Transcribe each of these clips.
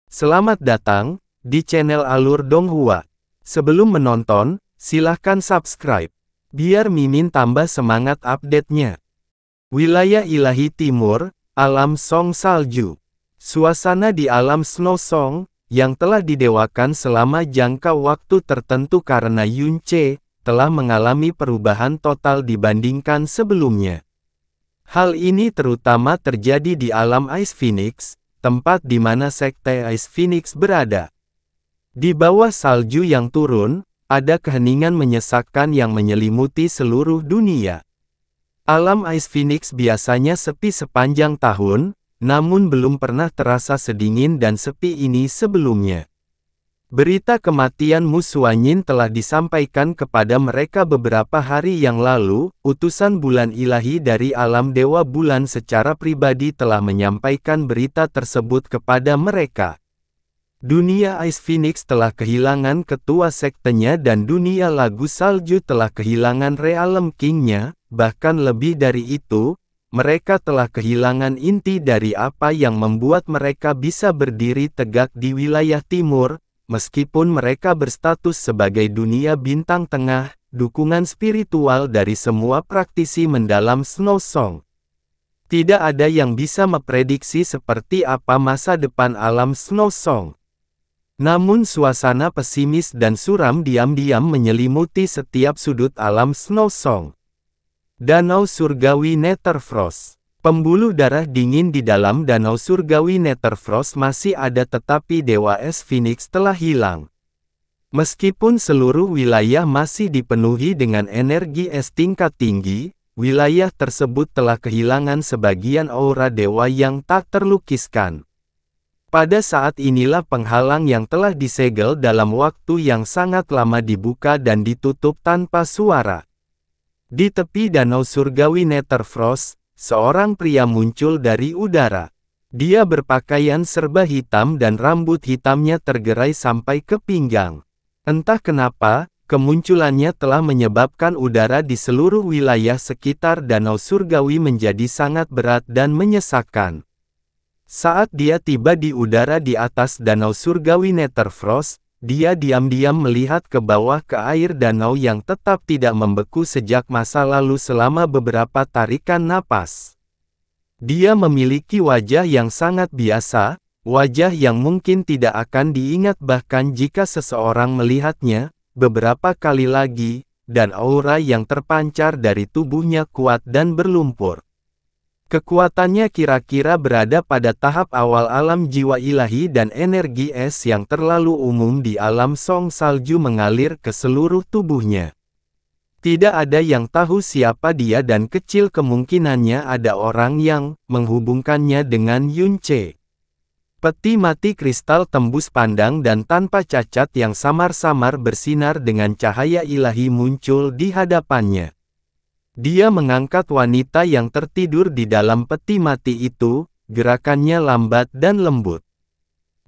Selamat datang di channel Alur Donghua. Sebelum menonton, silahkan subscribe, biar Mimin tambah semangat update-nya. Wilayah Ilahi Timur, Alam Song Salju. Suasana di alam Snow Song, yang telah didewakan selama jangka waktu tertentu karena Yunce, telah mengalami perubahan total dibandingkan sebelumnya. Hal ini terutama terjadi di alam Ice Phoenix, tempat di mana sekte Ice Phoenix berada. Di bawah salju yang turun, ada keheningan menyesakkan yang menyelimuti seluruh dunia. Alam Ice Phoenix biasanya sepi sepanjang tahun, namun belum pernah terasa sedingin dan sepi ini sebelumnya. Berita kematian Mu Xuanyin telah disampaikan kepada mereka beberapa hari yang lalu. Utusan bulan ilahi dari alam Dewa Bulan secara pribadi telah menyampaikan berita tersebut kepada mereka. Dunia Ice Phoenix telah kehilangan ketua sektenya dan dunia lagu salju telah kehilangan Realm King-nya. Bahkan lebih dari itu, mereka telah kehilangan inti dari apa yang membuat mereka bisa berdiri tegak di wilayah timur. Meskipun mereka berstatus sebagai dunia bintang tengah, dukungan spiritual dari semua praktisi mendalam Snow Song. Tidak ada yang bisa memprediksi seperti apa masa depan alam Snow Song. Namun suasana pesimis dan suram diam-diam menyelimuti setiap sudut alam Snow Song. Danau Surgawi Netherfrost. Pembuluh darah dingin di dalam Danau Surgawi Netherfrost masih ada, tetapi Dewa Es Phoenix telah hilang. Meskipun seluruh wilayah masih dipenuhi dengan energi es tingkat tinggi, wilayah tersebut telah kehilangan sebagian aura dewa yang tak terlukiskan. Pada saat inilah penghalang yang telah disegel dalam waktu yang sangat lama dibuka dan ditutup tanpa suara. Di tepi Danau Surgawi Netherfrost, seorang pria muncul dari udara. Dia berpakaian serba hitam dan rambut hitamnya tergerai sampai ke pinggang. Entah kenapa, kemunculannya telah menyebabkan udara di seluruh wilayah sekitar Danau Surgawi menjadi sangat berat dan menyesakkan. Saat dia tiba di udara di atas Danau Surgawi Netherfrost, dia diam-diam melihat ke bawah ke air danau yang tetap tidak membeku sejak masa lalu selama beberapa tarikan napas. Dia memiliki wajah yang sangat biasa, wajah yang mungkin tidak akan diingat bahkan jika seseorang melihatnya beberapa kali lagi, dan aura yang terpancar dari tubuhnya kuat dan berlumpur. Kekuatannya kira-kira berada pada tahap awal alam jiwa ilahi dan energi es yang terlalu umum di alam Song Salju mengalir ke seluruh tubuhnya. Tidak ada yang tahu siapa dia dan kecil kemungkinannya ada orang yang menghubungkannya dengan Yunce. Peti mati kristal tembus pandang dan tanpa cacat yang samar-samar bersinar dengan cahaya ilahi muncul di hadapannya. Dia mengangkat wanita yang tertidur di dalam peti mati itu, gerakannya lambat dan lembut.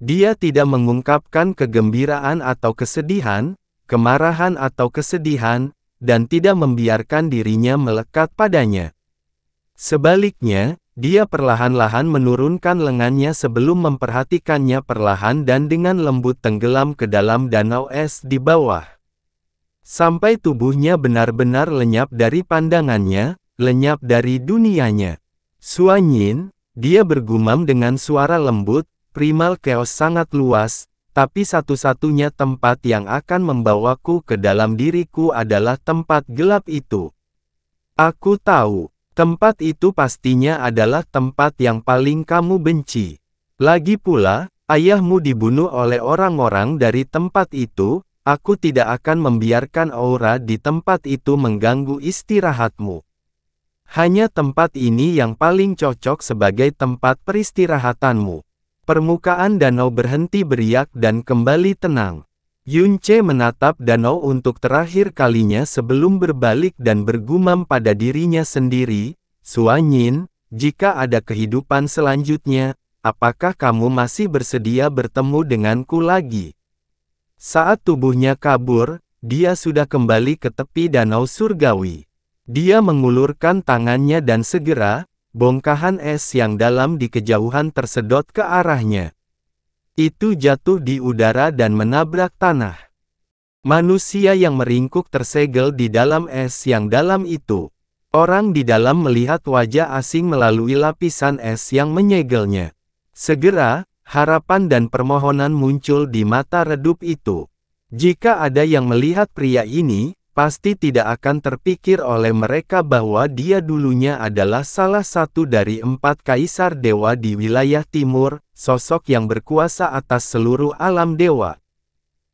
Dia tidak mengungkapkan kegembiraan atau kesedihan, kemarahan atau kesedihan, dan tidak membiarkan dirinya melekat padanya. Sebaliknya, dia perlahan-lahan menurunkan lengannya sebelum memperhatikannya perlahan dan dengan lembut tenggelam ke dalam danau es di bawah. Sampai tubuhnya benar-benar lenyap dari pandangannya, lenyap dari dunianya. Xuanyin, dia bergumam dengan suara lembut, primal chaos sangat luas, tapi satu-satunya tempat yang akan membawaku ke dalam diriku adalah tempat gelap itu. Aku tahu, tempat itu pastinya adalah tempat yang paling kamu benci. Lagi pula, ayahmu dibunuh oleh orang-orang dari tempat itu. Aku tidak akan membiarkan aura di tempat itu mengganggu istirahatmu. Hanya tempat ini yang paling cocok sebagai tempat peristirahatanmu. Permukaan danau berhenti beriak dan kembali tenang. Yunce menatap danau untuk terakhir kalinya sebelum berbalik dan bergumam pada dirinya sendiri, Xuanyin, jika ada kehidupan selanjutnya, apakah kamu masih bersedia bertemu denganku lagi? Saat tubuhnya kabur, dia sudah kembali ke tepi Danau Surgawi. Dia mengulurkan tangannya dan segera, bongkahan es yang dalam di kejauhan tersedot ke arahnya. Itu jatuh di udara dan menabrak tanah. Manusia yang meringkuk tersegel di dalam es yang dalam itu. Orang di dalam melihat wajah asing melalui lapisan es yang menyegelnya. Segera, harapan dan permohonan muncul di mata redup itu. Jika ada yang melihat pria ini, pasti tidak akan terpikir oleh mereka bahwa dia dulunya adalah salah satu dari 4 kaisar dewa di wilayah timur, sosok yang berkuasa atas seluruh alam dewa.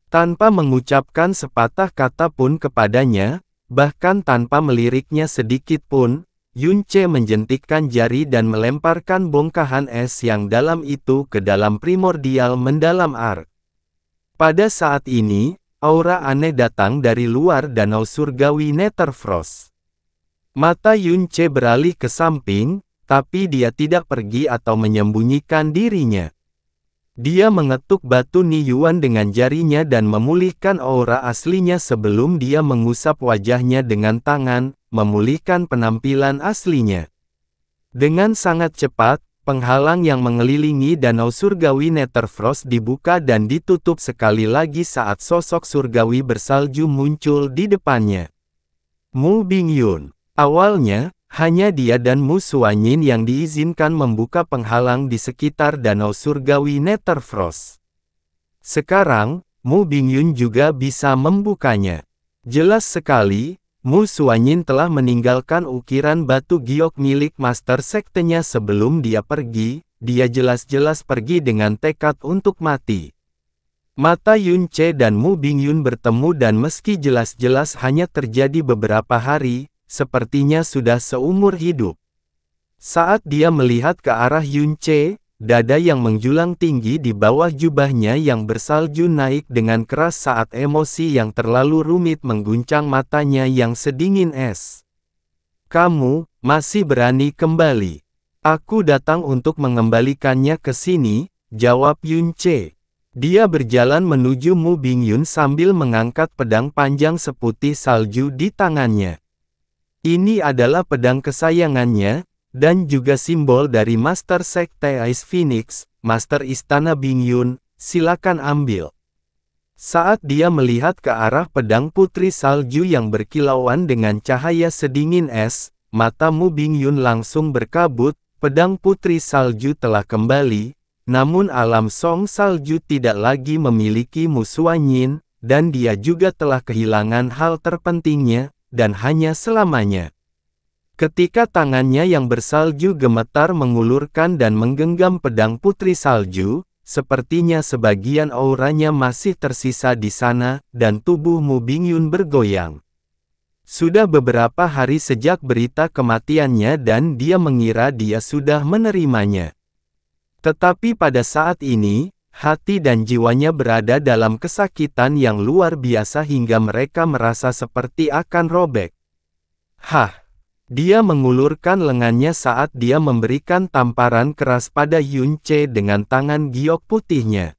Tanpa mengucapkan sepatah kata pun kepadanya, bahkan tanpa meliriknya sedikit pun, Yunce menjentikkan jari dan melemparkan bongkahan es yang dalam itu ke dalam primordial mendalam ark. Pada saat ini, aura aneh datang dari luar danau surgawi Netherfrost. Mata Yunce beralih ke samping, tapi dia tidak pergi atau menyembunyikan dirinya. Dia mengetuk batu Niyuan dengan jarinya dan memulihkan aura aslinya sebelum dia mengusap wajahnya dengan tangan, memulihkan penampilan aslinya. Dengan sangat cepat, penghalang yang mengelilingi danau surgawi Netherfrost dibuka dan ditutup sekali lagi saat sosok surgawi bersalju muncul di depannya. Mu Bingyun. Awalnya, hanya dia dan Mu Suanyin yang diizinkan membuka penghalang di sekitar danau surgawi Netherfrost. Sekarang, Mu Bingyun juga bisa membukanya. Jelas sekali, Mu Suanyin telah meninggalkan ukiran batu giok milik master sektenya sebelum dia pergi. Dia jelas-jelas pergi dengan tekad untuk mati. Mata Yunce dan Mu Bingyun bertemu dan meski jelas-jelas hanya terjadi beberapa hari, sepertinya sudah seumur hidup. Saat dia melihat ke arah Yunce, dada yang menjulang tinggi di bawah jubahnya yang bersalju naik dengan keras saat emosi yang terlalu rumit mengguncang matanya yang sedingin es. Kamu masih berani kembali? Aku datang untuk mengembalikannya ke sini, jawab Yunce. Dia berjalan menuju Mu Bingyun sambil mengangkat pedang panjang seputih salju di tangannya. Ini adalah pedang kesayangannya, dan juga simbol dari Master Sekte Ice Phoenix, Master Istana Bingyun, silakan ambil. Saat dia melihat ke arah pedang putri salju yang berkilauan dengan cahaya sedingin es, mata Mu Bingyun langsung berkabut, pedang putri salju telah kembali, namun alam Song salju tidak lagi memiliki Mu Suanyin, dan dia juga telah kehilangan hal terpentingnya, dan hanya selamanya. Ketika tangannya yang bersalju gemetar mengulurkan dan menggenggam pedang putri salju, sepertinya sebagian auranya masih tersisa di sana, dan tubuh Mu Bingyun bergoyang. Sudah beberapa hari sejak berita kematiannya dan dia mengira dia sudah menerimanya. Tetapi pada saat ini, hati dan jiwanya berada dalam kesakitan yang luar biasa hingga mereka merasa seperti akan robek. Hah! Dia mengulurkan lengannya saat dia memberikan tamparan keras pada Yunce dengan tangan giok putihnya.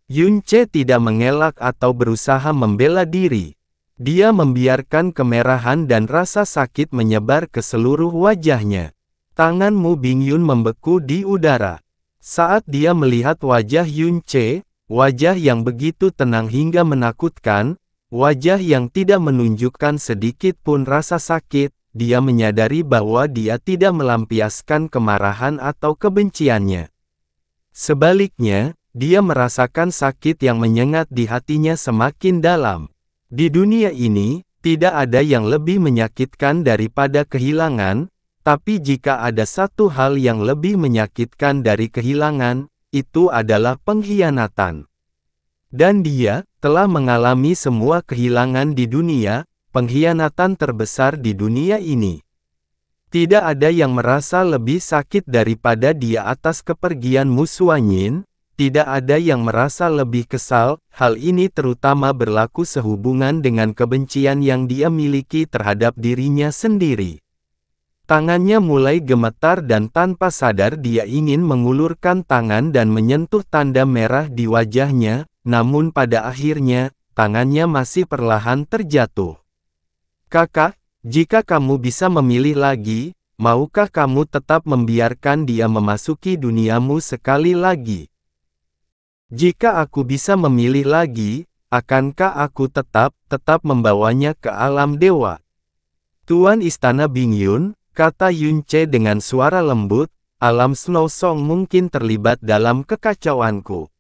Yunce tidak mengelak atau berusaha membela diri. Dia membiarkan kemerahan dan rasa sakit menyebar ke seluruh wajahnya. Tangan Mu Bingyun membeku di udara. Saat dia melihat wajah Yunce, wajah yang begitu tenang hingga menakutkan, wajah yang tidak menunjukkan sedikit pun rasa sakit, dia menyadari bahwa dia tidak melampiaskan kemarahan atau kebenciannya. Sebaliknya, dia merasakan sakit yang menyengat di hatinya semakin dalam. Di dunia ini, tidak ada yang lebih menyakitkan daripada kehilangan, tapi jika ada satu hal yang lebih menyakitkan dari kehilangan, itu adalah pengkhianatan. Dan dia telah mengalami semua kehilangan di dunia, pengkhianatan terbesar di dunia ini. Tidak ada yang merasa lebih sakit daripada dia atas kepergian Mu Suanyin, tidak ada yang merasa lebih kesal, hal ini terutama berlaku sehubungan dengan kebencian yang dia miliki terhadap dirinya sendiri. Tangannya mulai gemetar dan tanpa sadar dia ingin mengulurkan tangan dan menyentuh tanda merah di wajahnya, namun pada akhirnya, tangannya masih perlahan terjatuh. Kakak, jika kamu bisa memilih lagi, maukah kamu tetap membiarkan dia memasuki duniamu sekali lagi? Jika aku bisa memilih lagi, akankah aku tetap membawanya ke alam dewa? Tuan Istana Bingyun, kata Yunce dengan suara lembut, alam Snow Song mungkin terlibat dalam kekacauanku.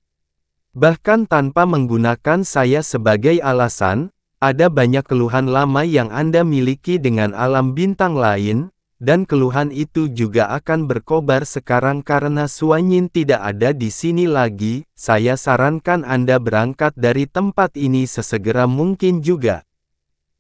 Bahkan tanpa menggunakan saya sebagai alasan, ada banyak keluhan lama yang Anda miliki dengan alam bintang lain, dan keluhan itu juga akan berkobar sekarang karena Suanyin tidak ada di sini lagi. Saya sarankan Anda berangkat dari tempat ini sesegera mungkin juga.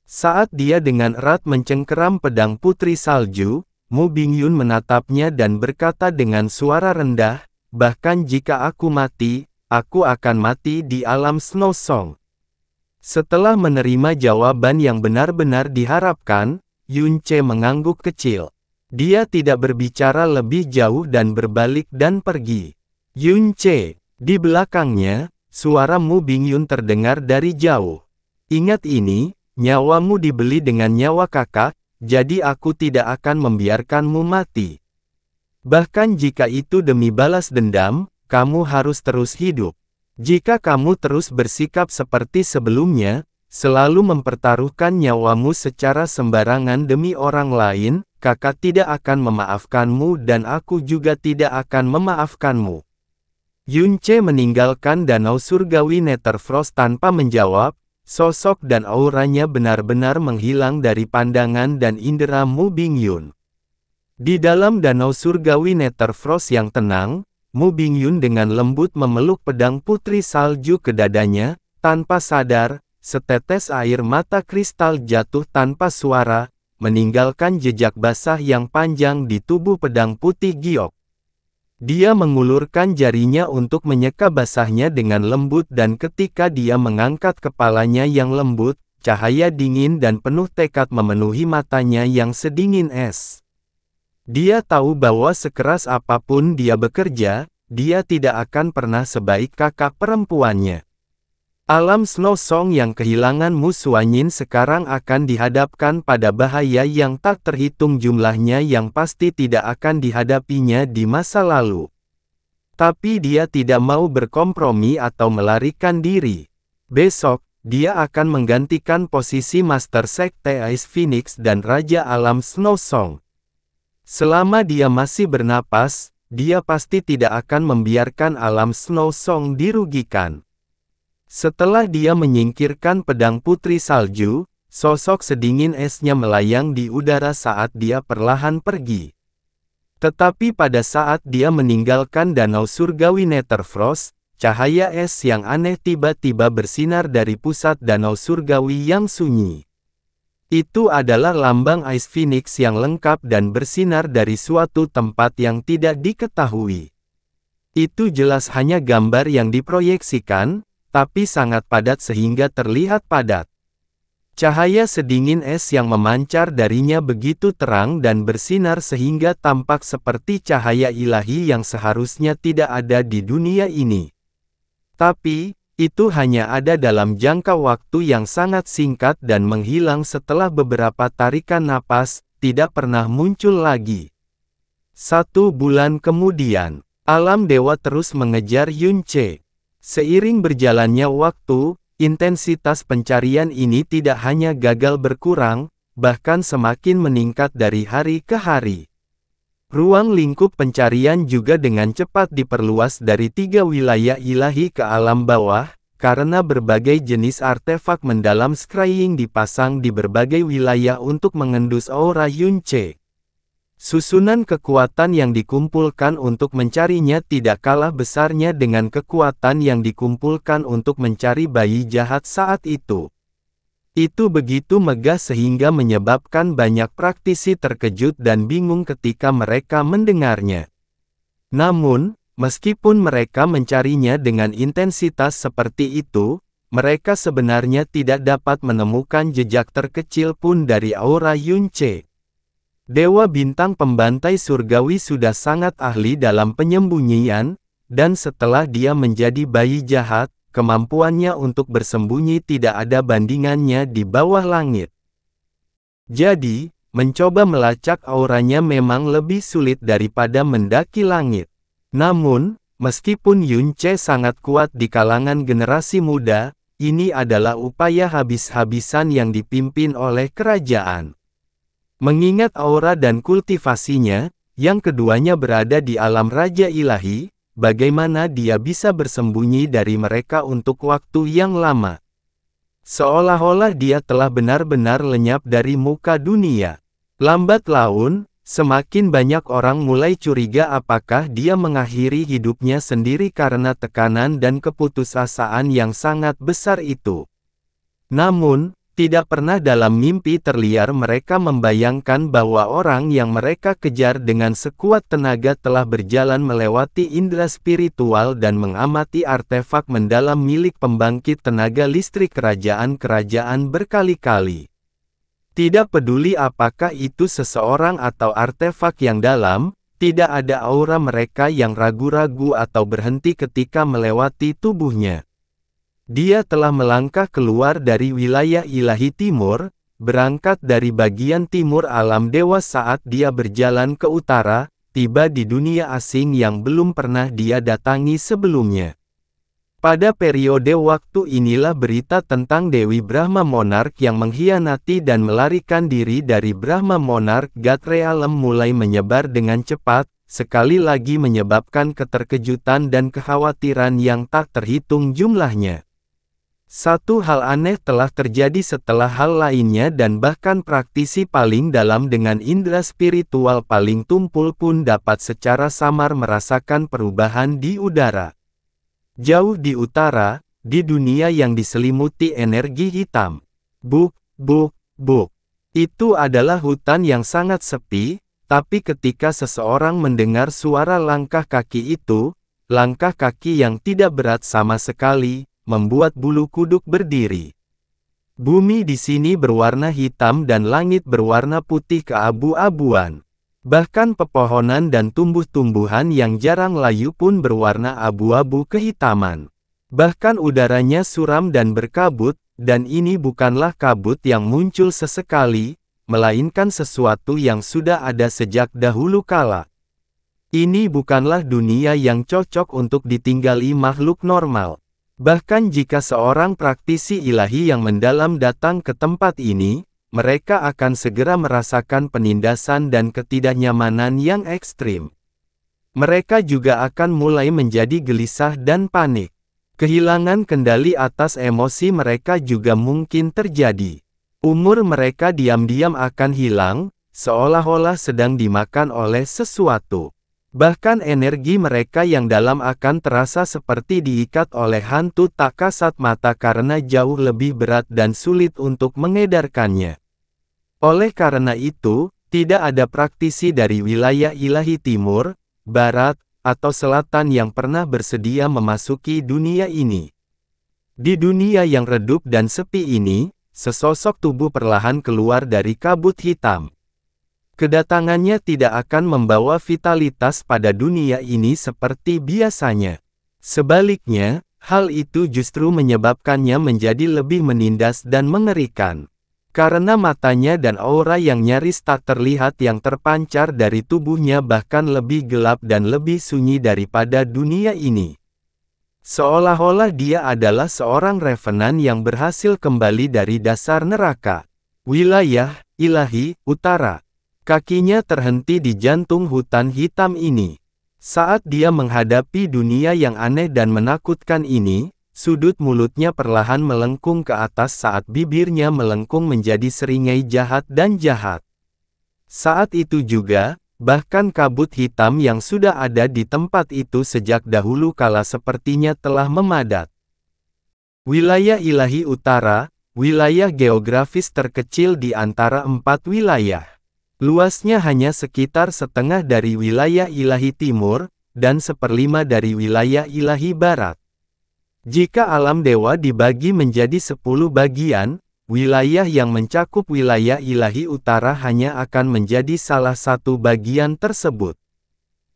Saat dia dengan erat mencengkeram pedang Putri Salju, Mu Bingyun menatapnya dan berkata dengan suara rendah, bahkan jika aku mati, aku akan mati di alam Snow Song. Setelah menerima jawaban yang benar-benar diharapkan, Yunce mengangguk kecil. Dia tidak berbicara lebih jauh dan berbalik dan pergi. Yunce, di belakangnya, suara Mu Bingyun terdengar dari jauh. Ingat ini, nyawamu dibeli dengan nyawa kakak, jadi aku tidak akan membiarkanmu mati. Bahkan jika itu demi balas dendam, kamu harus terus hidup. Jika kamu terus bersikap seperti sebelumnya, selalu mempertaruhkan nyawamu secara sembarangan demi orang lain, kakak tidak akan memaafkanmu dan aku juga tidak akan memaafkanmu. Yunce meninggalkan danau surgawi Netherfrost tanpa menjawab, sosok dan auranya benar-benar menghilang dari pandangan dan indera Mu Bingyun. Di dalam danau surgawi Netherfrost yang tenang, Mu Bingyun dengan lembut memeluk pedang Putri Salju ke dadanya, tanpa sadar, setetes air mata kristal jatuh tanpa suara, meninggalkan jejak basah yang panjang di tubuh pedang putih giok. Dia mengulurkan jarinya untuk menyeka basahnya dengan lembut dan ketika dia mengangkat kepalanya yang lembut, cahaya dingin dan penuh tekad memenuhi matanya yang sedingin es. Dia tahu bahwa sekeras apapun dia bekerja, dia tidak akan pernah sebaik kakak perempuannya. Alam Snow Song yang kehilangan Mu Suanyin sekarang akan dihadapkan pada bahaya yang tak terhitung jumlahnya yang pasti tidak akan dihadapinya di masa lalu. Tapi dia tidak mau berkompromi atau melarikan diri. Besok, dia akan menggantikan posisi Master Sekte Ice Phoenix dan Raja Alam Snow Song. Selama dia masih bernapas, dia pasti tidak akan membiarkan alam Snow Song dirugikan. Setelah dia menyingkirkan pedang Putri Salju, sosok sedingin esnya melayang di udara saat dia perlahan pergi. Tetapi pada saat dia meninggalkan danau surgawi Netherfrost, cahaya es yang aneh tiba-tiba bersinar dari pusat danau surgawi yang sunyi. Itu adalah lambang Ice Phoenix yang lengkap dan bersinar dari suatu tempat yang tidak diketahui. Itu jelas hanya gambar yang diproyeksikan, tapi sangat padat sehingga terlihat padat. Cahaya sedingin es yang memancar darinya begitu terang dan bersinar sehingga tampak seperti cahaya ilahi yang seharusnya tidak ada di dunia ini. Tapi, itu hanya ada dalam jangka waktu yang sangat singkat dan menghilang setelah beberapa tarikan napas, tidak pernah muncul lagi. 1 bulan kemudian, alam dewa terus mengejar Yunce. Seiring berjalannya waktu, intensitas pencarian ini tidak hanya gagal berkurang, bahkan semakin meningkat dari hari ke hari. Ruang lingkup pencarian juga dengan cepat diperluas dari 3 wilayah ilahi ke alam bawah, karena berbagai jenis artefak mendalam scrying dipasang di berbagai wilayah untuk mengendus aura Yunce. Susunan kekuatan yang dikumpulkan untuk mencarinya tidak kalah besarnya dengan kekuatan yang dikumpulkan untuk mencari bayi jahat saat itu. Itu begitu megah sehingga menyebabkan banyak praktisi terkejut dan bingung ketika mereka mendengarnya. Namun, meskipun mereka mencarinya dengan intensitas seperti itu, mereka sebenarnya tidak dapat menemukan jejak terkecil pun dari aura Yunce. Dewa bintang pembantai surgawi sudah sangat ahli dalam penyembunyian, dan setelah dia menjadi bayi jahat, kemampuannya untuk bersembunyi tidak ada bandingannya di bawah langit. Jadi, mencoba melacak auranya memang lebih sulit daripada mendaki langit. Namun, Meskipun Yunce sangat kuat di kalangan generasi muda, ini adalah upaya habis-habisan yang dipimpin oleh kerajaan. Mengingat aura dan kultivasinya, yang keduanya berada di alam Raja Ilahi, bagaimana dia bisa bersembunyi dari mereka untuk waktu yang lama? Seolah-olah dia telah benar-benar lenyap dari muka dunia. Lambat laun, semakin banyak orang mulai curiga apakah dia mengakhiri hidupnya sendiri karena tekanan dan keputusasaan yang sangat besar itu. Namun, tidak pernah dalam mimpi terliar mereka membayangkan bahwa orang yang mereka kejar dengan sekuat tenaga telah berjalan melewati indera spiritual dan mengamati artefak mendalam milik pembangkit tenaga listrik kerajaan-kerajaan berkali-kali. Tidak peduli apakah itu seseorang atau artefak yang dalam, tidak ada aura mereka yang ragu-ragu atau berhenti ketika melewati tubuhnya. Dia telah melangkah keluar dari wilayah ilahi timur, berangkat dari bagian timur alam dewa saat dia berjalan ke utara, tiba di dunia asing yang belum pernah dia datangi sebelumnya. Pada periode waktu inilah berita tentang Dewi Brahma Monarch yang mengkhianati dan melarikan diri dari Brahma Monarch God Realm mulai menyebar dengan cepat, sekali lagi menyebabkan keterkejutan dan kekhawatiran yang tak terhitung jumlahnya. Satu hal aneh telah terjadi setelah hal lainnya dan bahkan praktisi paling dalam dengan indera spiritual paling tumpul pun dapat secara samar merasakan perubahan di udara. Jauh di utara, di dunia yang diselimuti energi hitam. Buk, buk, buk. Itu adalah hutan yang sangat sepi, tapi ketika seseorang mendengar suara langkah kaki itu, langkah kaki yang tidak berat sama sekali, membuat bulu kuduk berdiri. Bumi di sini berwarna hitam dan langit berwarna putih keabu-abuan. Bahkan pepohonan dan tumbuh-tumbuhan yang jarang layu pun berwarna abu-abu kehitaman. Bahkan udaranya suram dan berkabut, dan ini bukanlah kabut yang muncul sesekali, melainkan sesuatu yang sudah ada sejak dahulu kala. Ini bukanlah dunia yang cocok untuk ditinggali makhluk normal. Bahkan jika seorang praktisi ilahi yang mendalam datang ke tempat ini, mereka akan segera merasakan penindasan dan ketidaknyamanan yang ekstrim. Mereka juga akan mulai menjadi gelisah dan panik. Kehilangan kendali atas emosi mereka juga mungkin terjadi. Umur mereka diam-diam akan hilang, seolah-olah sedang dimakan oleh sesuatu. Bahkan energi mereka yang dalam akan terasa seperti diikat oleh hantu tak kasat mata karena jauh lebih berat dan sulit untuk mengedarkannya. Oleh karena itu, tidak ada praktisi dari wilayah ilahi timur, barat, atau selatan yang pernah bersedia memasuki dunia ini. Di dunia yang redup dan sepi ini, sesosok tubuh perlahan keluar dari kabut hitam. Kedatangannya tidak akan membawa vitalitas pada dunia ini seperti biasanya. Sebaliknya, hal itu justru menyebabkannya menjadi lebih menindas dan mengerikan. Karena matanya dan aura yang nyaris tak terlihat yang terpancar dari tubuhnya bahkan lebih gelap dan lebih sunyi daripada dunia ini. Seolah-olah dia adalah seorang revenant yang berhasil kembali dari dasar neraka. Wilayah ilahi utara. Kakinya terhenti di jantung hutan hitam ini. Saat dia menghadapi dunia yang aneh dan menakutkan ini, sudut mulutnya perlahan melengkung ke atas saat bibirnya melengkung menjadi seringai jahat dan jahat. Saat itu juga, bahkan kabut hitam yang sudah ada di tempat itu sejak dahulu kala sepertinya telah memadat. Wilayah ilahi utara, wilayah geografis terkecil di antara 4 wilayah. Luasnya hanya sekitar setengah dari wilayah ilahi timur, dan 1/5 dari wilayah ilahi barat. Jika alam dewa dibagi menjadi 10 bagian, wilayah yang mencakup wilayah ilahi utara hanya akan menjadi salah satu bagian tersebut.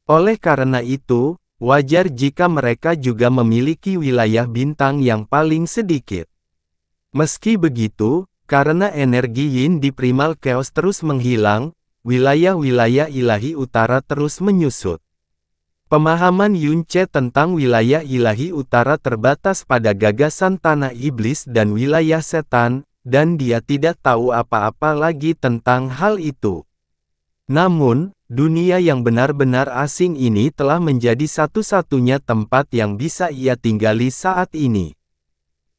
Oleh karena itu, wajar jika mereka juga memiliki wilayah bintang yang paling sedikit. Meski begitu, karena energi yin di primal chaos terus menghilang, wilayah-wilayah ilahi utara terus menyusut. Pemahaman Yunce tentang wilayah ilahi utara terbatas pada gagasan tanah iblis dan wilayah setan, dan dia tidak tahu apa-apa lagi tentang hal itu. Namun, dunia yang benar-benar asing ini telah menjadi satu-satunya tempat yang bisa ia tinggali saat ini.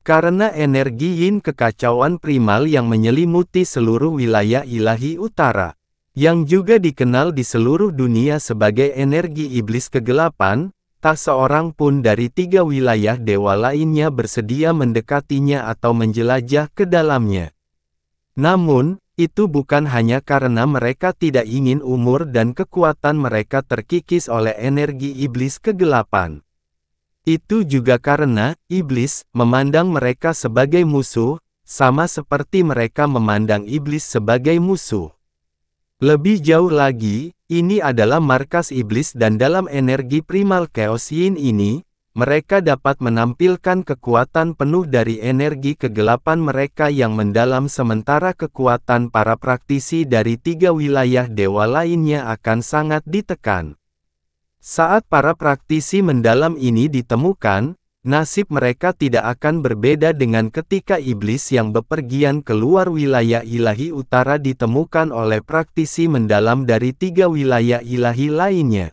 Karena energi yin kekacauan primal yang menyelimuti seluruh wilayah ilahi utara, yang juga dikenal di seluruh dunia sebagai energi iblis kegelapan, tak seorang pun dari 3 wilayah dewa lainnya bersedia mendekatinya atau menjelajah ke dalamnya. Namun, itu bukan hanya karena mereka tidak ingin umur dan kekuatan mereka terkikis oleh energi iblis kegelapan. Itu juga karena iblis memandang mereka sebagai musuh, sama seperti mereka memandang iblis sebagai musuh. Lebih jauh lagi, ini adalah markas iblis dan dalam energi primal chaos yin ini, mereka dapat menampilkan kekuatan penuh dari energi kegelapan mereka yang mendalam sementara kekuatan para praktisi dari 3 wilayah dewa lainnya akan sangat ditekan. Saat para praktisi mendalam ini ditemukan, nasib mereka tidak akan berbeda dengan ketika iblis yang bepergian keluar wilayah ilahi utara ditemukan oleh praktisi mendalam dari 3 wilayah ilahi lainnya.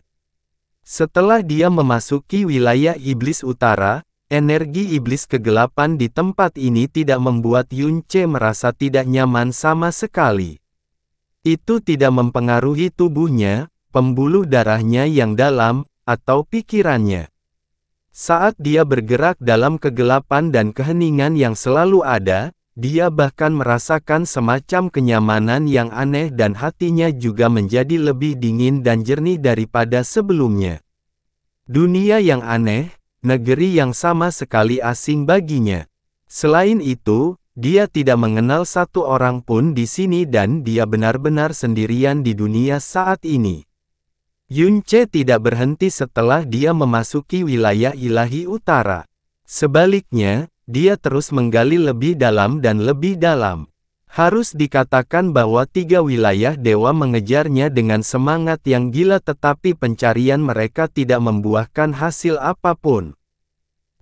Setelah dia memasuki wilayah iblis utara, energi iblis kegelapan di tempat ini tidak membuat Yunce merasa tidak nyaman sama sekali. Itu tidak mempengaruhi tubuhnya, pembuluh darahnya yang dalam, atau pikirannya. Saat dia bergerak dalam kegelapan dan keheningan yang selalu ada, dia bahkan merasakan semacam kenyamanan yang aneh dan hatinya juga menjadi lebih dingin dan jernih daripada sebelumnya. Dunia yang aneh, negeri yang sama sekali asing baginya. Selain itu, dia tidak mengenal satu orang pun di sini dan dia benar-benar sendirian di dunia saat ini. Yunce tidak berhenti setelah dia memasuki wilayah ilahi utara. Sebaliknya, dia terus menggali lebih dalam dan lebih dalam. Harus dikatakan bahwa 3 wilayah dewa mengejarnya dengan semangat yang gila tetapi pencarian mereka tidak membuahkan hasil apapun.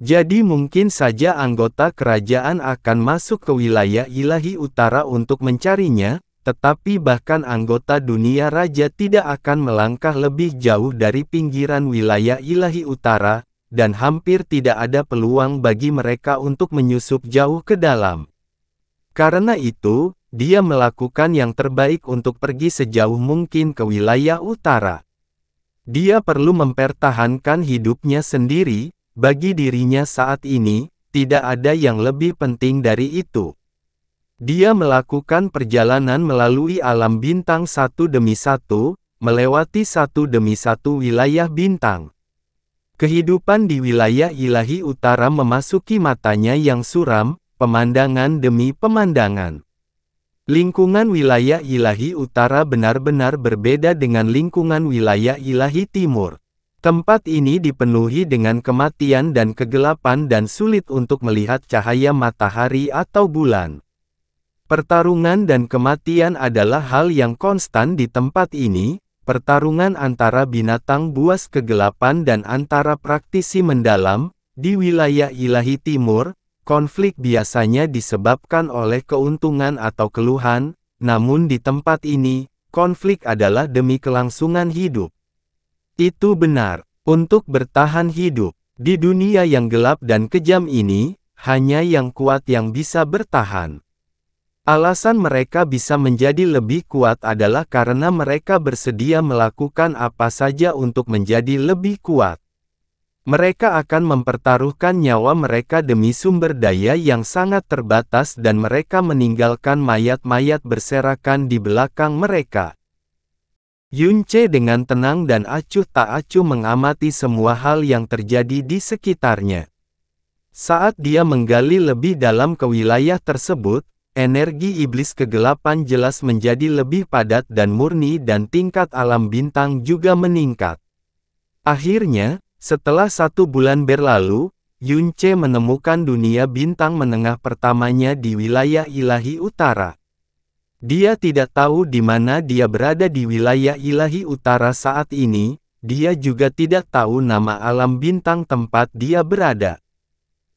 Jadi mungkin saja anggota kerajaan akan masuk ke wilayah ilahi utara untuk mencarinya, tetapi bahkan anggota dunia raja tidak akan melangkah lebih jauh dari pinggiran wilayah ilahi utara, dan hampir tidak ada peluang bagi mereka untuk menyusup jauh ke dalam. Karena itu, dia melakukan yang terbaik untuk pergi sejauh mungkin ke wilayah utara. Dia perlu mempertahankan hidupnya sendiri, bagi dirinya saat ini, tidak ada yang lebih penting dari itu. Dia melakukan perjalanan melalui alam bintang satu demi satu, melewati satu demi satu wilayah bintang. Kehidupan di wilayah ilahi utara memasuki matanya yang suram, pemandangan demi pemandangan. Lingkungan wilayah ilahi utara benar-benar berbeda dengan lingkungan wilayah ilahi timur. Tempat ini dipenuhi dengan kematian dan kegelapan dan sulit untuk melihat cahaya matahari atau bulan. Pertarungan dan kematian adalah hal yang konstan di tempat ini, pertarungan antara binatang buas kegelapan dan antara praktisi mendalam. Di wilayah ilahi timur, konflik biasanya disebabkan oleh keuntungan atau keluhan, namun di tempat ini, konflik adalah demi kelangsungan hidup. Itu benar, untuk bertahan hidup. Di dunia yang gelap dan kejam ini, hanya yang kuat yang bisa bertahan. Alasan mereka bisa menjadi lebih kuat adalah karena mereka bersedia melakukan apa saja untuk menjadi lebih kuat. Mereka akan mempertaruhkan nyawa mereka demi sumber daya yang sangat terbatas dan mereka meninggalkan mayat-mayat berserakan di belakang mereka. Yunce dengan tenang dan acuh tak acuh mengamati semua hal yang terjadi di sekitarnya. Saat dia menggali lebih dalam ke wilayah tersebut, energi iblis kegelapan jelas menjadi lebih padat dan murni dan tingkat alam bintang juga meningkat. Akhirnya, setelah 1 bulan berlalu, Yunce menemukan dunia bintang menengah pertamanya di wilayah ilahi utara. Dia tidak tahu di mana dia berada di wilayah ilahi utara saat ini, dia juga tidak tahu nama alam bintang tempat dia berada.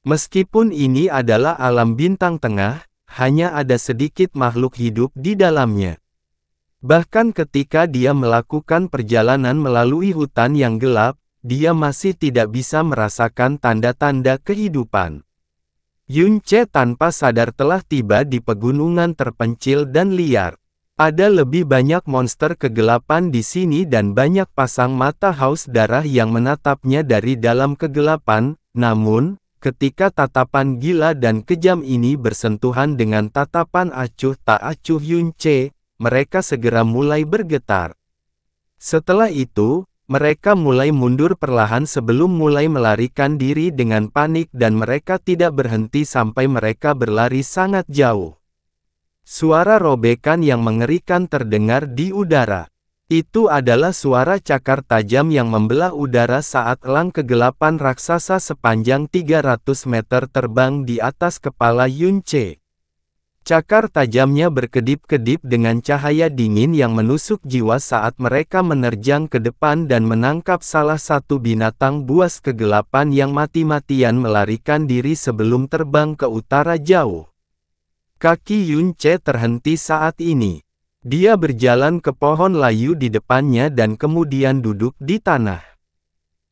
Meskipun ini adalah alam bintang tengah, hanya ada sedikit makhluk hidup di dalamnya. Bahkan ketika dia melakukan perjalanan melalui hutan yang gelap, dia masih tidak bisa merasakan tanda-tanda kehidupan. Yunce tanpa sadar telah tiba di pegunungan terpencil dan liar. Ada lebih banyak monster kegelapan di sini dan banyak pasang mata haus darah yang menatapnya dari dalam kegelapan, namun, ketika tatapan gila dan kejam ini bersentuhan dengan tatapan acuh tak acuh Yunce, mereka segera mulai bergetar. Setelah itu, mereka mulai mundur perlahan sebelum mulai melarikan diri dengan panik dan mereka tidak berhenti sampai mereka berlari sangat jauh. Suara robekan yang mengerikan terdengar di udara. Itu adalah suara cakar tajam yang membelah udara saat elang kegelapan raksasa sepanjang 300 meter terbang di atas kepala Yunce. Cakar tajamnya berkedip-kedip dengan cahaya dingin yang menusuk jiwa saat mereka menerjang ke depan dan menangkap salah satu binatang buas kegelapan yang mati-matian melarikan diri sebelum terbang ke utara jauh. Kaki Yunce terhenti saat ini. Dia berjalan ke pohon layu di depannya dan kemudian duduk di tanah.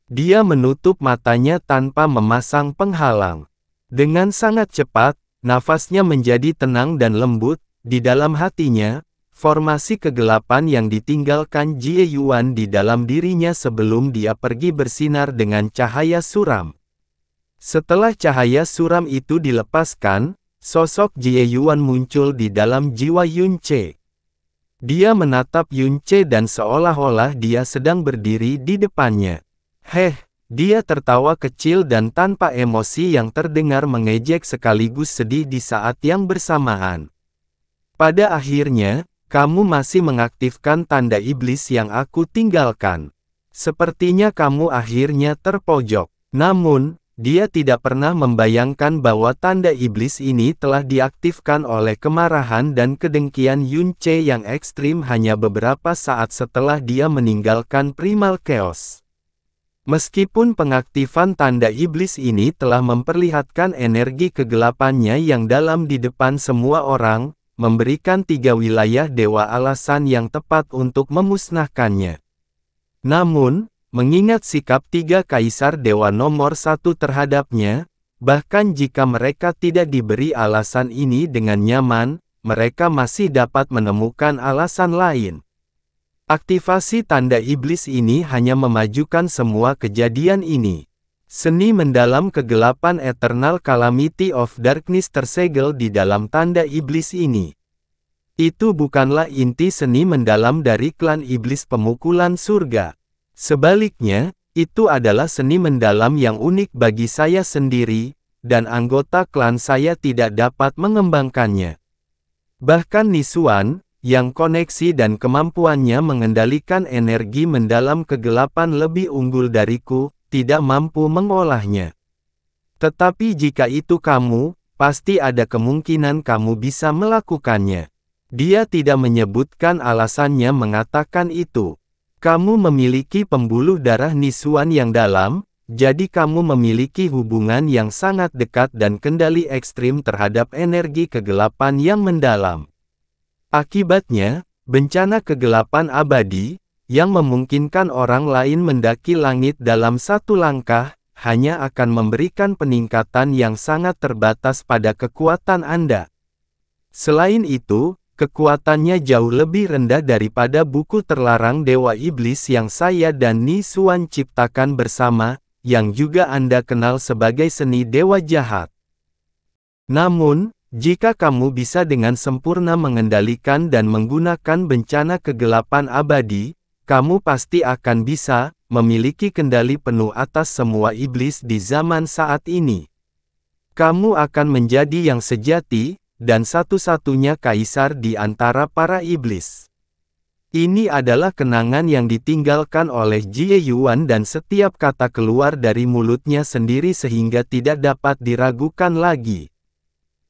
Dia menutup matanya tanpa memasang penghalang. Dengan sangat cepat, nafasnya menjadi tenang dan lembut. Di dalam hatinya, formasi kegelapan yang ditinggalkan Jie Yuan di dalam dirinya sebelum dia pergi bersinar dengan cahaya suram. Setelah cahaya suram itu dilepaskan, sosok Jie Yuan muncul di dalam jiwa Yunce. Dia menatap Yunce dan seolah-olah dia sedang berdiri di depannya. Dia tertawa kecil dan tanpa emosi yang terdengar mengejek sekaligus sedih di saat yang bersamaan. Pada akhirnya, kamu masih mengaktifkan tanda iblis yang aku tinggalkan. Sepertinya kamu akhirnya terpojok. Namun, dia tidak pernah membayangkan bahwa tanda iblis ini telah diaktifkan oleh kemarahan dan kedengkian Yunce yang ekstrim hanya beberapa saat setelah dia meninggalkan Primal Chaos. Meskipun pengaktifan tanda iblis ini telah memperlihatkan energi kegelapannya yang dalam di depan semua orang, memberikan 3 wilayah dewa alasan yang tepat untuk memusnahkannya. Namun, mengingat sikap 3 kaisar dewa nomor 1 terhadapnya, bahkan jika mereka tidak diberi alasan ini dengan nyaman, mereka masih dapat menemukan alasan lain. Aktivasi tanda iblis ini hanya memajukan semua kejadian ini. Seni mendalam kegelapan Eternal Calamity of Darkness tersegel di dalam tanda iblis ini. Itu bukanlah inti seni mendalam dari klan iblis pemukulan surga. Sebaliknya, itu adalah seni mendalam yang unik bagi saya sendiri, dan anggota klan saya tidak dapat mengembangkannya. Bahkan Nisuan, yang koneksi dan kemampuannya mengendalikan energi mendalam kegelapan lebih unggul dariku, tidak mampu mengolahnya. Tetapi jika itu kamu, pasti ada kemungkinan kamu bisa melakukannya. Dia tidak menyebutkan alasannya mengatakan itu. Kamu memiliki pembuluh darah Nisuan yang dalam, jadi kamu memiliki hubungan yang sangat dekat dan kendali ekstrim terhadap energi kegelapan yang mendalam. Akibatnya, bencana kegelapan abadi, yang memungkinkan orang lain mendaki langit dalam satu langkah, hanya akan memberikan peningkatan yang sangat terbatas pada kekuatan Anda. Selain itu, kekuatannya jauh lebih rendah daripada buku terlarang Dewa Iblis yang saya dan Nisuan ciptakan bersama, yang juga Anda kenal sebagai seni Dewa Jahat. Namun, jika kamu bisa dengan sempurna mengendalikan dan menggunakan bencana kegelapan abadi, kamu pasti akan bisa memiliki kendali penuh atas semua iblis di zaman saat ini. Kamu akan menjadi yang sejati, dan satu-satunya kaisar di antara para iblis. Ini adalah kenangan yang ditinggalkan oleh Jie Yuan dan setiap kata keluar dari mulutnya sendiri sehingga tidak dapat diragukan lagi.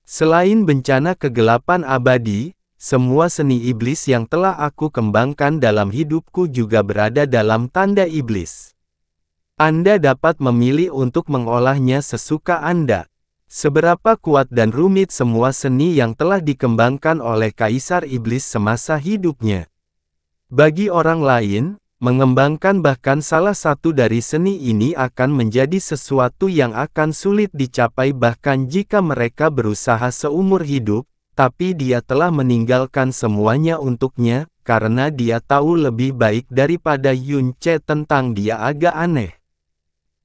Selain bencana kegelapan abadi, semua seni iblis yang telah aku kembangkan dalam hidupku juga berada dalam tanda iblis. Anda dapat memilih untuk mengolahnya sesuka Anda. Seberapa kuat dan rumit semua seni yang telah dikembangkan oleh Kaisar Iblis semasa hidupnya. Bagi orang lain, mengembangkan bahkan salah satu dari seni ini akan menjadi sesuatu yang akan sulit dicapai bahkan jika mereka berusaha seumur hidup, tapi dia telah meninggalkan semuanya untuknya, karena dia tahu lebih baik daripada Yun Ce tentang dia agak aneh.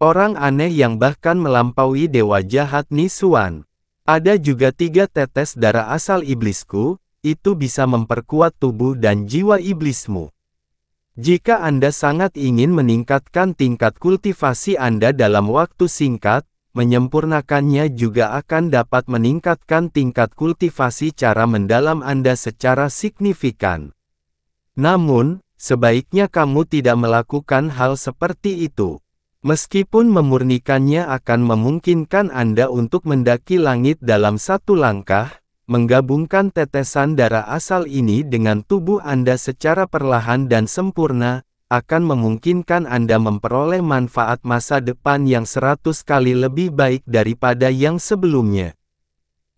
Orang aneh yang bahkan melampaui dewa jahat Nisuan. Ada juga 3 tetes darah asal iblisku, itu bisa memperkuat tubuh dan jiwa iblismu. Jika Anda sangat ingin meningkatkan tingkat kultivasi Anda dalam waktu singkat, menyempurnakannya juga akan dapat meningkatkan tingkat kultivasi cara mendalam Anda secara signifikan. Namun, sebaiknya kamu tidak melakukan hal seperti itu. Meskipun memurnikannya akan memungkinkan Anda untuk mendaki langit dalam satu langkah, menggabungkan tetesan darah asal ini dengan tubuh Anda secara perlahan dan sempurna, akan memungkinkan Anda memperoleh manfaat masa depan yang 100 kali lebih baik daripada yang sebelumnya.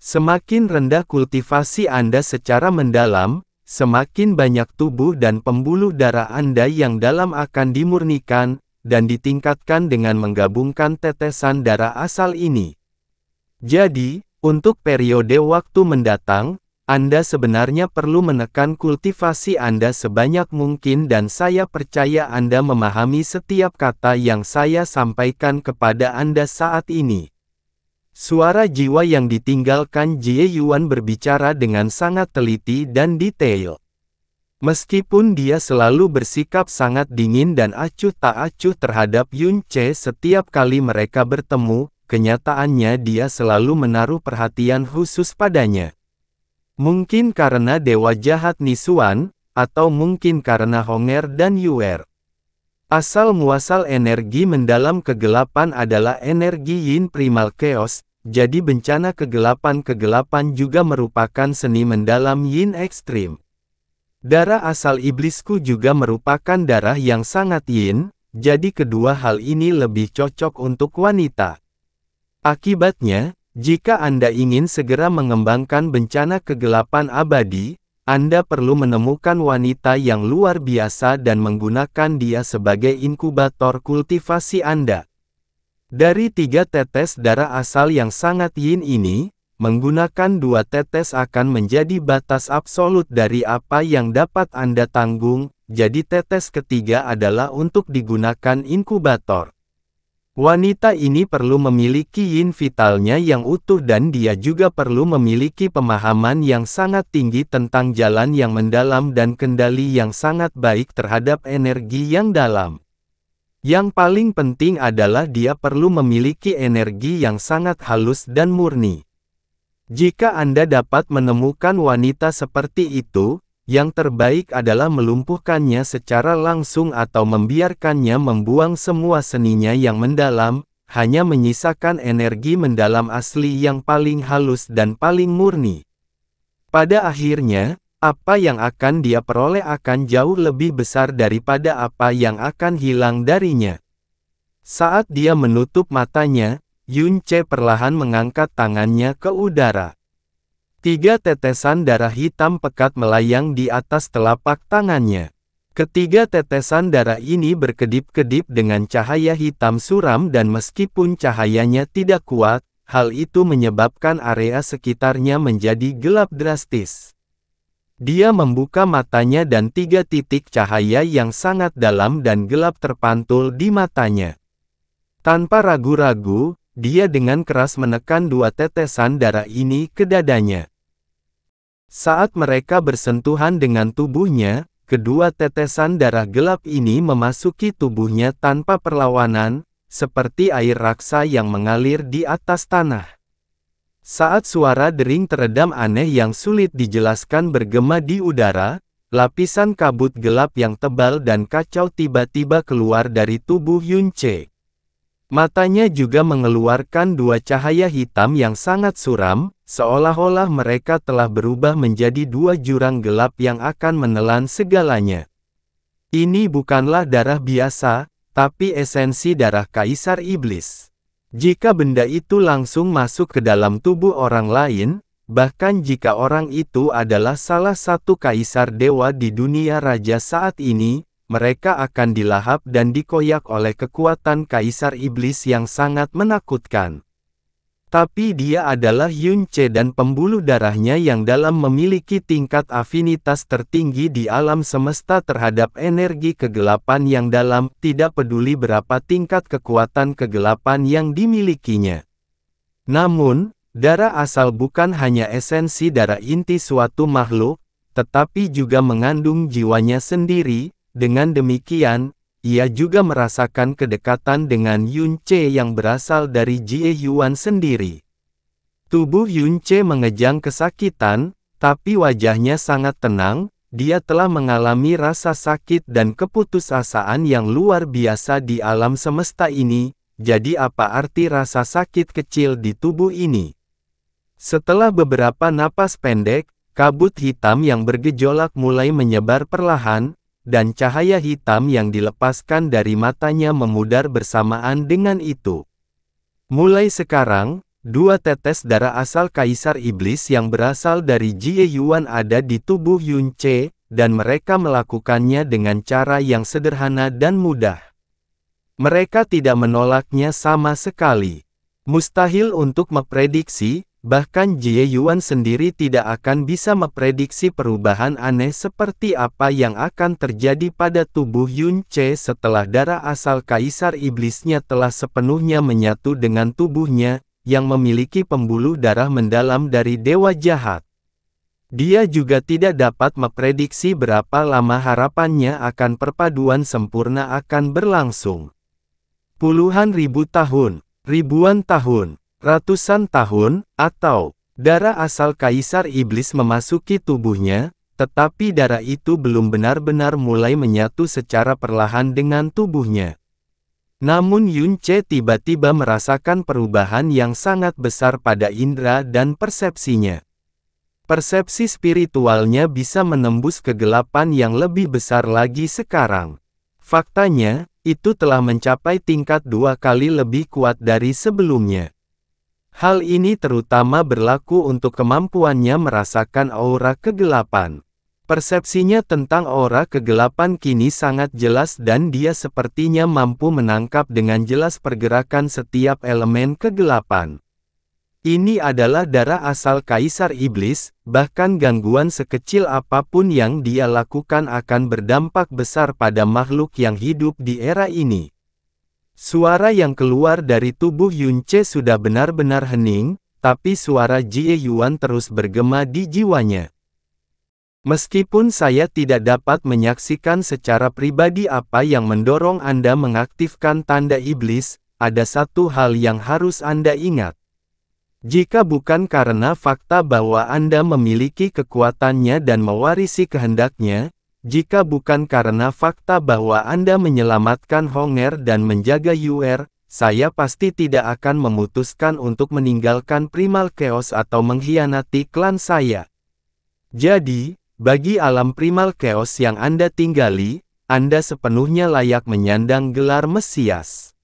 Semakin rendah kultivasi Anda secara mendalam, semakin banyak tubuh dan pembuluh darah Anda yang dalam akan dimurnikan, dan ditingkatkan dengan menggabungkan tetesan darah asal ini. Jadi, untuk periode waktu mendatang, Anda sebenarnya perlu menekan kultivasi Anda sebanyak mungkin dan saya percaya Anda memahami setiap kata yang saya sampaikan kepada Anda saat ini. Suara jiwa yang ditinggalkan Jie Yuan berbicara dengan sangat teliti dan detail. Meskipun dia selalu bersikap sangat dingin dan acuh tak acuh terhadap Yun Ce setiap kali mereka bertemu, kenyataannya dia selalu menaruh perhatian khusus padanya. Mungkin karena dewa jahat Nisuan, atau mungkin karena Honger dan Yuer. Asal-muasal energi mendalam kegelapan adalah energi Yin Primal Chaos, jadi bencana kegelapan-kegelapan juga merupakan seni mendalam Yin ekstrim. Darah asal iblisku juga merupakan darah yang sangat Yin, jadi kedua hal ini lebih cocok untuk wanita. Akibatnya, jika Anda ingin segera mengembangkan bencana kegelapan abadi, Anda perlu menemukan wanita yang luar biasa dan menggunakan dia sebagai inkubator kultivasi Anda. Dari 3 tetes darah asal yang sangat Yin ini, menggunakan 2 tetes akan menjadi batas absolut dari apa yang dapat Anda tanggung, jadi tetes ketiga adalah untuk digunakan inkubator. Wanita ini perlu memiliki yin vitalnya yang utuh dan dia juga perlu memiliki pemahaman yang sangat tinggi tentang jalan yang mendalam dan kendali yang sangat baik terhadap energi yang dalam. Yang paling penting adalah dia perlu memiliki energi yang sangat halus dan murni. Jika Anda dapat menemukan wanita seperti itu, yang terbaik adalah melumpuhkannya secara langsung atau membiarkannya membuang semua seninya yang mendalam, hanya menyisakan energi mendalam asli yang paling halus dan paling murni. Pada akhirnya, apa yang akan dia peroleh akan jauh lebih besar daripada apa yang akan hilang darinya. Saat dia menutup matanya, Yun Ce perlahan mengangkat tangannya ke udara. 3 tetesan darah hitam pekat melayang di atas telapak tangannya. Ketiga tetesan darah ini berkedip-kedip dengan cahaya hitam suram dan meskipun cahayanya tidak kuat, hal itu menyebabkan area sekitarnya menjadi gelap drastis. Dia membuka matanya dan 3 titik cahaya yang sangat dalam dan gelap terpantul di matanya. Tanpa ragu-ragu, dia dengan keras menekan 2 tetesan darah ini ke dadanya. Saat mereka bersentuhan dengan tubuhnya, kedua tetesan darah gelap ini memasuki tubuhnya tanpa perlawanan, seperti air raksa yang mengalir di atas tanah. Saat suara dering teredam aneh yang sulit dijelaskan bergema di udara, lapisan kabut gelap yang tebal dan kacau tiba-tiba keluar dari tubuh Yun Ce. Matanya juga mengeluarkan 2 cahaya hitam yang sangat suram, seolah-olah mereka telah berubah menjadi dua jurang gelap yang akan menelan segalanya. Ini bukanlah darah biasa, tapi esensi darah Kaisar Iblis. Jika benda itu langsung masuk ke dalam tubuh orang lain, bahkan jika orang itu adalah salah satu kaisar dewa di dunia raja saat ini, mereka akan dilahap dan dikoyak oleh kekuatan Kaisar Iblis yang sangat menakutkan. Tapi dia adalah Yunce dan pembuluh darahnya yang dalam memiliki tingkat afinitas tertinggi di alam semesta terhadap energi kegelapan yang dalam, tidak peduli berapa tingkat kekuatan kegelapan yang dimilikinya. Namun, darah asal bukan hanya esensi darah inti suatu makhluk, tetapi juga mengandung jiwanya sendiri. Dengan demikian, ia juga merasakan kedekatan dengan Yunce yang berasal dari Jie Yuan sendiri. Tubuh Yunce mengejang kesakitan, tapi wajahnya sangat tenang. Dia telah mengalami rasa sakit dan keputusasaan yang luar biasa di alam semesta ini. Jadi apa arti rasa sakit kecil di tubuh ini? Setelah beberapa napas pendek, kabut hitam yang bergejolak mulai menyebar perlahan, dan cahaya hitam yang dilepaskan dari matanya memudar bersamaan dengan itu. Mulai sekarang, dua tetes darah asal Kaisar Iblis yang berasal dari Jie Yuan ada di tubuh Yunce, dan mereka melakukannya dengan cara yang sederhana dan mudah. Mereka tidak menolaknya sama sekali. Mustahil untuk memprediksi, bahkan Jie Yuan sendiri tidak akan bisa memprediksi perubahan aneh seperti apa yang akan terjadi pada tubuh Yunce setelah darah asal Kaisar Iblisnya telah sepenuhnya menyatu dengan tubuhnya, yang memiliki pembuluh darah mendalam dari Dewa Jahat. Dia juga tidak dapat memprediksi berapa lama harapannya akan perpaduan sempurna akan berlangsung. Puluhan ribu tahun, ribuan tahun, ratusan tahun, atau darah asal Kaisar Iblis memasuki tubuhnya, tetapi darah itu belum benar-benar mulai menyatu secara perlahan dengan tubuhnya. Namun Yunce tiba-tiba merasakan perubahan yang sangat besar pada indera dan persepsinya. Persepsi spiritualnya bisa menembus kegelapan yang lebih besar lagi sekarang. Faktanya, itu telah mencapai tingkat 2 kali lebih kuat dari sebelumnya. Hal ini terutama berlaku untuk kemampuannya merasakan aura kegelapan. Persepsinya tentang aura kegelapan kini sangat jelas dan dia sepertinya mampu menangkap dengan jelas pergerakan setiap elemen kegelapan. Ini adalah darah asal Kaisar Iblis, bahkan gangguan sekecil apapun yang dia lakukan akan berdampak besar pada makhluk yang hidup di era ini. Suara yang keluar dari tubuh Yunce sudah benar-benar hening, tapi suara Jie Yuan terus bergema di jiwanya. Meskipun saya tidak dapat menyaksikan secara pribadi apa yang mendorong Anda mengaktifkan tanda iblis, ada satu hal yang harus Anda ingat. Jika bukan karena fakta bahwa Anda memiliki kekuatannya dan mewarisi kehendaknya, jika bukan karena fakta bahwa Anda menyelamatkan Honger dan menjaga Yuer, saya pasti tidak akan memutuskan untuk meninggalkan Primal Chaos atau mengkhianati klan saya. Jadi, bagi alam Primal Chaos yang Anda tinggali, Anda sepenuhnya layak menyandang gelar Mesias.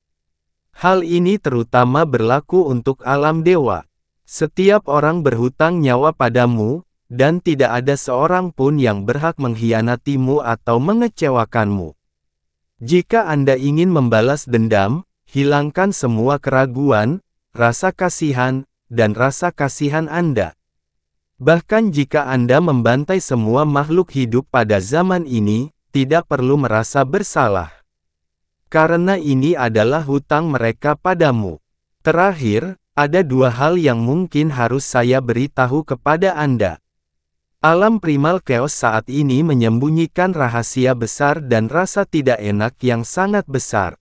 Hal ini terutama berlaku untuk alam dewa. Setiap orang berhutang nyawa padamu, dan tidak ada seorang pun yang berhak mengkhianatimu atau mengecewakanmu. Jika Anda ingin membalas dendam, hilangkan semua keraguan, rasa kasihan, dan rasa kasihan Anda. Bahkan jika Anda membantai semua makhluk hidup pada zaman ini, tidak perlu merasa bersalah. Karena ini adalah hutang mereka padamu. Terakhir, ada dua hal yang mungkin harus saya beritahu kepada Anda. Alam Primal Chaos saat ini menyembunyikan rahasia besar dan rasa tidak enak yang sangat besar.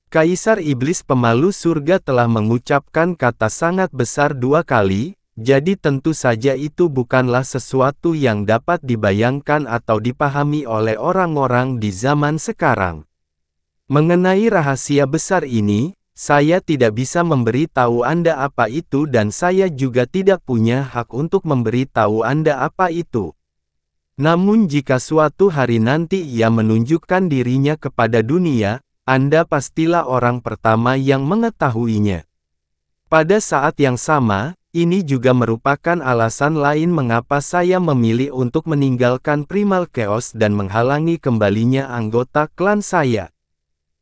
Kaisar Iblis pemalu surga telah mengucapkan kata sangat besar 2 kali, jadi tentu saja itu bukanlah sesuatu yang dapat dibayangkan atau dipahami oleh orang-orang di zaman sekarang. Mengenai rahasia besar ini, Saya tidak bisa memberi tahu Anda apa itu dan saya juga tidak punya hak untuk memberi tahu Anda apa itu. Namun jika suatu hari nanti ia menunjukkan dirinya kepada dunia, Anda pastilah orang pertama yang mengetahuinya. Pada saat yang sama, ini juga merupakan alasan lain mengapa saya memilih untuk meninggalkan Primal Chaos dan menghalangi kembalinya anggota klan saya.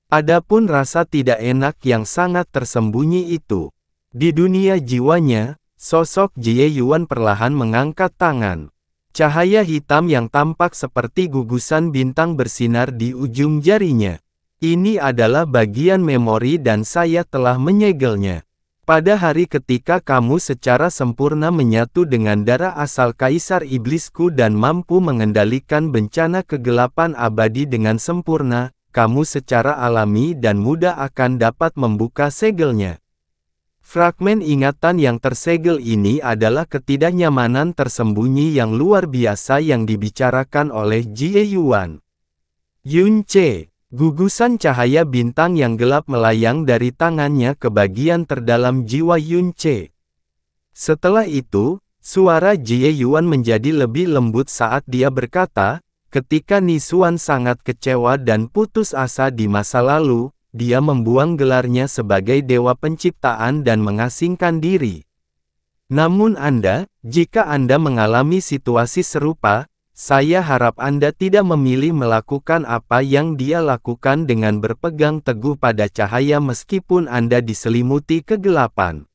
Adapun rasa tidak enak yang sangat tersembunyi itu. Di dunia jiwanya, sosok Jie Yuan perlahan mengangkat tangan. Cahaya hitam yang tampak seperti gugusan bintang bersinar di ujung jarinya. Ini adalah bagian memori dan saya telah menyegelnya. Pada hari ketika kamu secara sempurna menyatu dengan darah asal Kaisar Iblisku dan mampu mengendalikan bencana kegelapan abadi dengan sempurna, kamu secara alami dan mudah akan dapat membuka segelnya. Fragmen ingatan yang tersegel ini adalah ketidaknyamanan tersembunyi yang luar biasa yang dibicarakan oleh Jie Yuan. Yun Ce, gugusan cahaya bintang yang gelap melayang dari tangannya ke bagian terdalam jiwa Yun Ce. Setelah itu, suara Jie Yuan menjadi lebih lembut saat dia berkata, ketika Nisuan sangat kecewa dan putus asa di masa lalu, dia membuang gelarnya sebagai dewa penciptaan dan mengasingkan diri. Namun jika Anda mengalami situasi serupa, saya harap Anda tidak memilih melakukan apa yang dia lakukan dengan berpegang teguh pada cahaya meskipun Anda diselimuti kegelapan.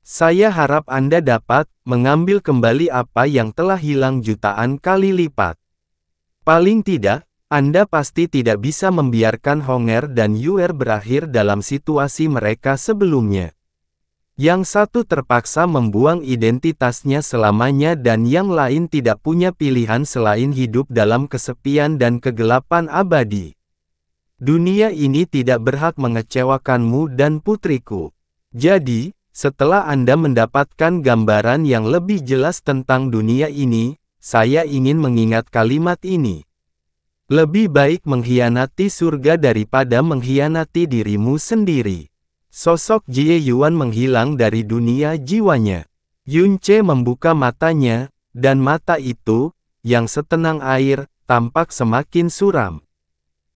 Saya harap Anda dapat mengambil kembali apa yang telah hilang jutaan kali lipat. Paling tidak, Anda pasti tidak bisa membiarkan Honger dan Yuer berakhir dalam situasi mereka sebelumnya. Yang satu terpaksa membuang identitasnya selamanya dan yang lain tidak punya pilihan selain hidup dalam kesepian dan kegelapan abadi. Dunia ini tidak berhak mengecewakanmu dan putriku. Jadi, setelah Anda mendapatkan gambaran yang lebih jelas tentang dunia ini, saya ingin mengingat kalimat ini. Lebih baik mengkhianati surga daripada mengkhianati dirimu sendiri. Sosok Jie Yuan menghilang dari dunia jiwanya. Yun Ce membuka matanya, dan mata itu, yang setenang air, tampak semakin suram.